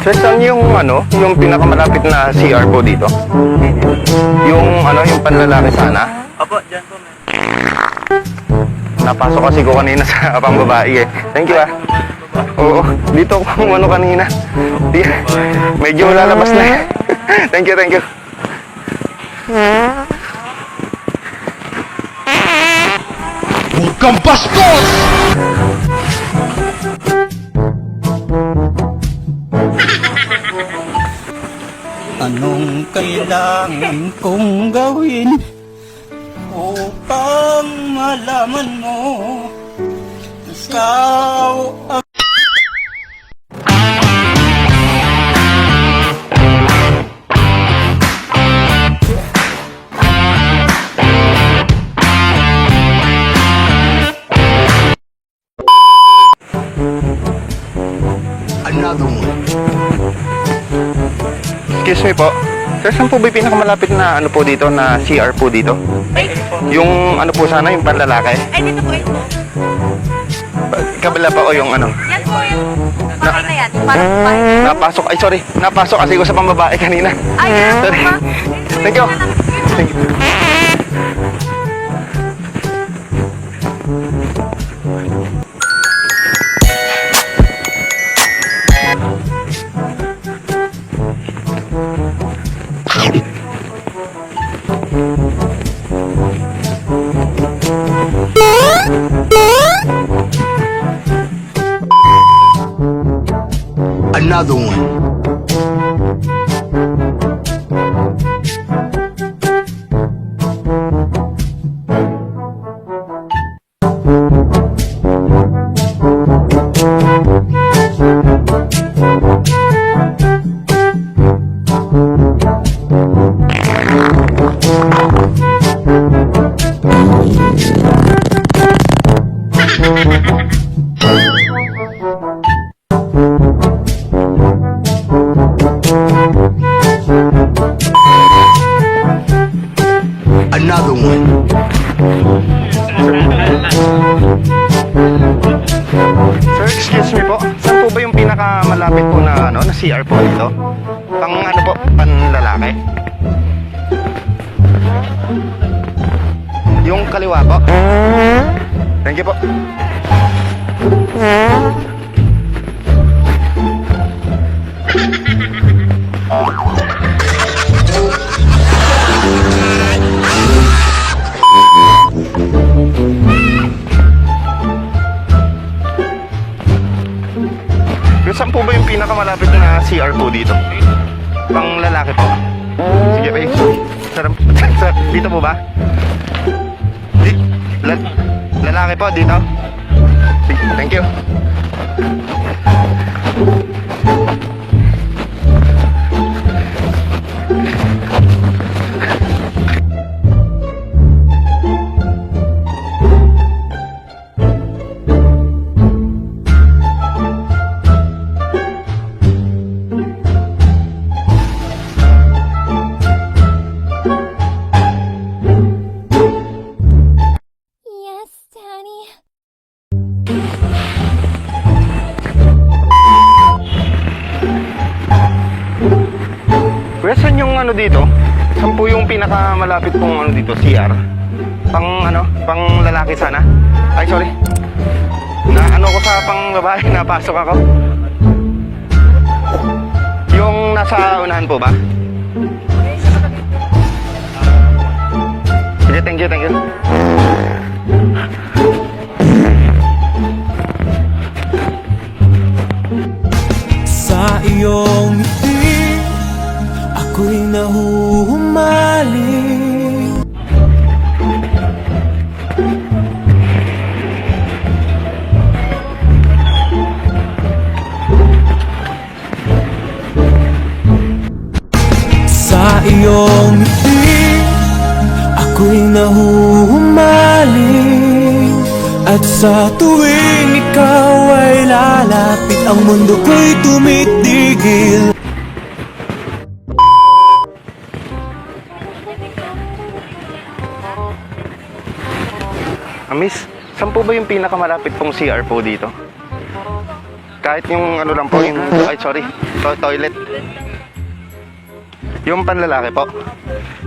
Sir, saan yung yung pinakamalapit na CR po dito? Yung yung panlalaki sana? Opo, dyan po. Napasok kasi ko kanina sa pangbabae eh. Thank you ah. Oo, dito ako kanina. Medyo lalabas na eh. Thank you, thank you. Huwag kang bastos! Anong kailangan kong gawin upang malaman mo ikaw ang Another one. Excuse me po. Sir, saan po ba yung pinakamalapit na po dito, na CR po dito? Yung po sana, yung panlalaki? Ay, dito po ito. Kabila pa o yung Yan po yung bahay na yan. Parang bahay. Napasok, ay sorry, napasok kasi ko sa pambabae kanina. Ay, yan. Sorry. Thank you. Thank you. Another one. Another one. Sir, excuse me po. Saan po ba yung pinakamalapit po na na CR po dito? Pang po, panlalaki? Yung kaliwa po. Thank you po. Saan po ba yung pinakamalapit na CR po dito? Pang lalaki po. Sige pa sir, dito po ba? Lalaki po dito? Thank you. Yes, Daddy. Kuya, saan yung dito? Saan po yung pinakamalapit pong dito, CR? Pang pang lalaki sana? Ay, sorry. Na ko sa pang babae, napasok ako. Yung nasa unahan po ba? Sige, thank you, thank you. sa iyong ngiti ako'y nahuhumaling. Sa iyong ngiti ako'y nahuhumaling. At sa tuwing ikaw ay lalapit, ang mundo ko'y tumitigil. Miss, saan po ba yung pinakamalapit pong CR po dito? Kahit yung ano lang po, yung, ay sorry, toilet. Yung panlalaki po.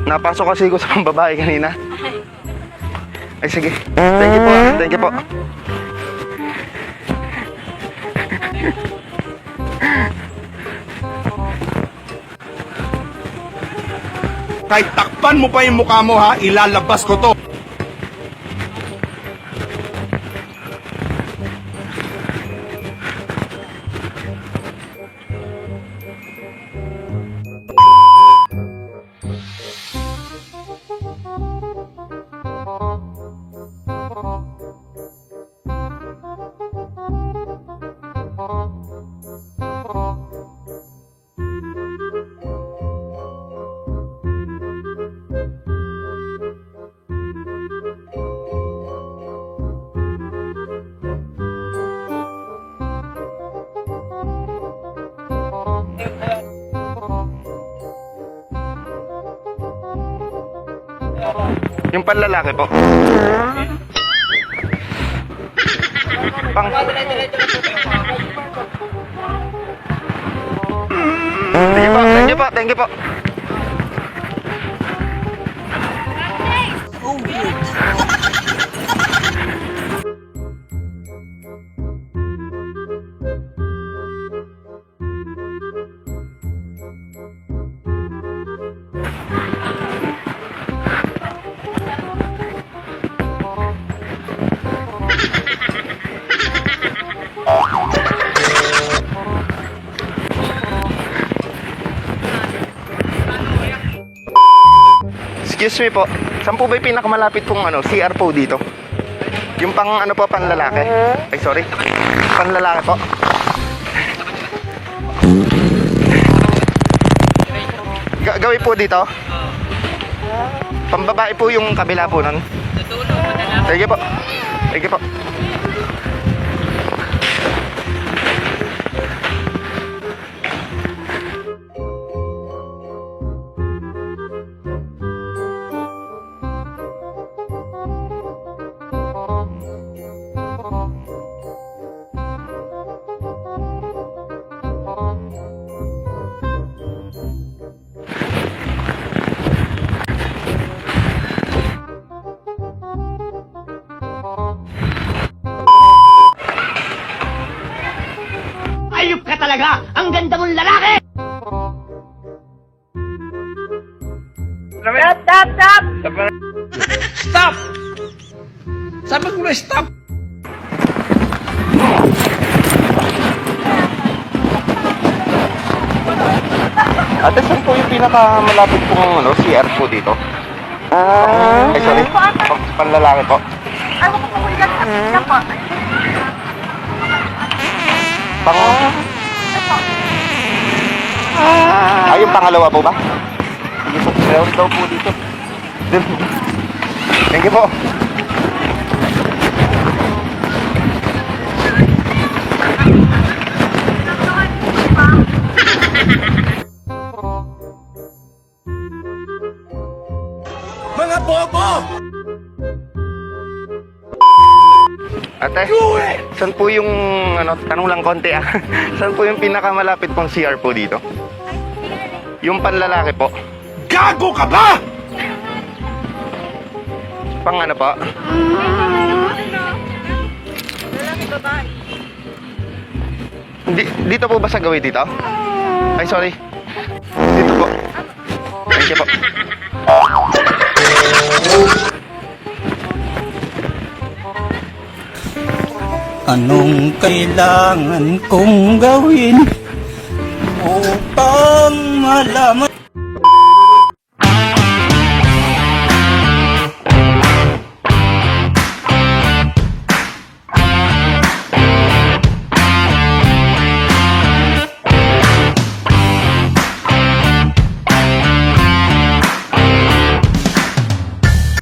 Napasok kasi ko sa pambabae kanina. Ay sige. Thank you po. Thank you po. Kahit takpan mo pa yung mukha mo ha, ilalabas ko to. Yung panlalaki po. Pang... Thank you po, thank you po. Excuse me po, saan po ba yung pinakamalapit pong ano, CR po dito? Yung pang ano po, panlalaki? Ay sorry, panlalaki po. Gawin po dito? Pambabae po yung kabila po nun. Sige po, sige po. Ayup ka talaga! Ang ganda mong lalaki! Stop! Sabi ko na stop! Ate, saan po yung pinakamalapit pong ano, CR po dito? Ay sorry, panlalaki po. Ano ko po yan? Ano po? Pang... Ay, yung pangalawa po ba? Sige po, meron daw po dito. Thank you po. Mga bobo! Ate, saan po yung, ano, tanong lang konti ah. Saan po yung pinakamalapit pong CR po dito? Yung panlalaki po. Gago ka ba? Pang ano po? Lalaki, babae. Dito po ba sa gawin dito? Ay, sorry. Dito po. Thank you po. Anong kailangan kong gawin upang malaman